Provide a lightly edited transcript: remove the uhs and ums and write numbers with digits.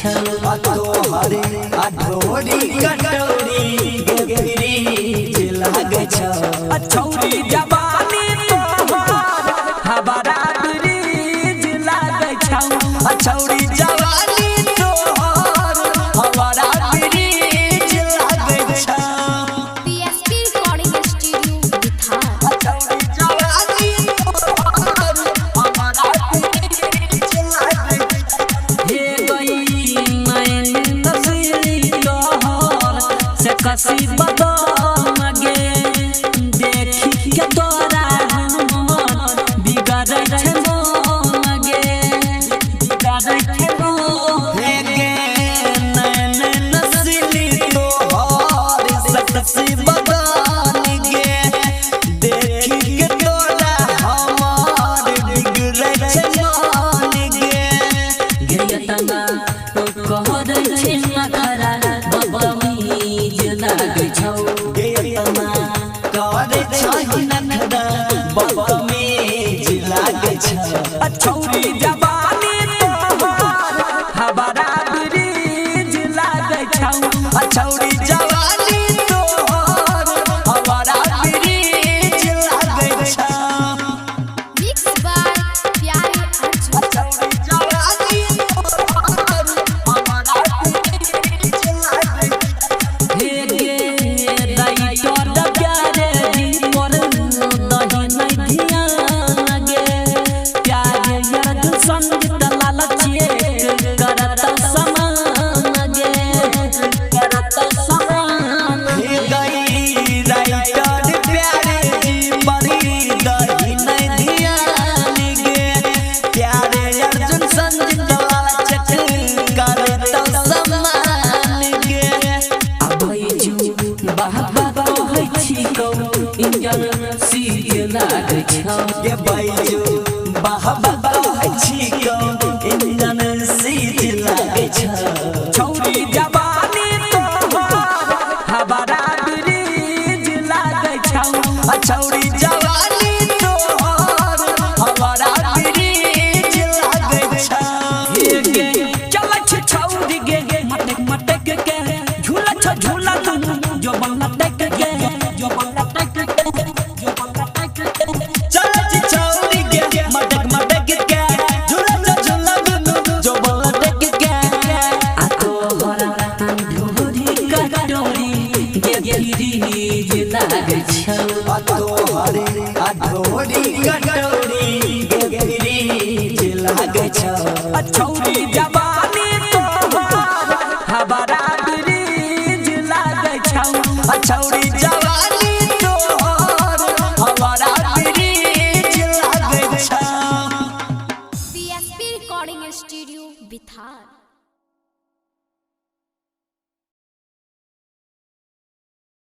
छौ तोहरे अठोरी कटोरी गिरिज लागे छौ छौरी जवानी तोहर हमारा ब्रिज लागे छौ छौरी जवानी तोहर हमारा ब्रिज लागे छौ PSP recording studio बिथार छौरी जवानी तोहर हमारा ब्रिज लागे छौ हे गई मैंने नसीली तोहर से कसी बदन गे देखी के तोरा हमर बिगड़ै छै मन गे बिगड़ै छै मन हे गे मैंने नसीली तोहर से कसी बदन गे देखी के तोरा हमर बिगड़ै छै मन गे गिरतना कहरै छै नखरा बबमीज लागे छौ गिरतना कहरै छै नखरा बबमीज लागे छौ छौरी जवानी तोहर हमारा ब्रिज लागे छौ छौरी जवानी तोहर हमारा ब्रिज लागे छौ मिक्स बाय प्यारे अर्जुन छौरी जवानी तोहर हमारा ब्रिज लागे छौ हे गे राइटर प्यारे जी पर दही नहीं ध्यान गे प्यारे याद संगीत लालचिए करत समान गे करत समान हे गई राइटर प्यारे जी पर दही नहीं ध्यान गे प्यारे अर्जुन संगीत लालचिए करत समान गे अभय जू बाबा कहै छी कौ इंजन सीज लागे छौ गे बैजू बाबा कहै छी कौ इंजन सीज लागे छौ छौरी जवानी तोहर हमारा ब्रिज लागे छौ छौरी जवानी तोहर हमारा ब्रिज लागे छौ हे गे चल छ छौरी गे मटक मटक के झूला छ झूला जो बल्ला टक के जो बल्ला टक के जो बल्ला टक के चल छ छौरी गे मटक मटक के झूला छ झूला जो बल्ला टक के आ तोहर अठोरी कटोरी गिरिज लागे छौ तोहरे अठोरी कटोरी गिरिज लागे छौ छौरी जवानी तोहर हमारा ब्रिज लागे छौ छौरी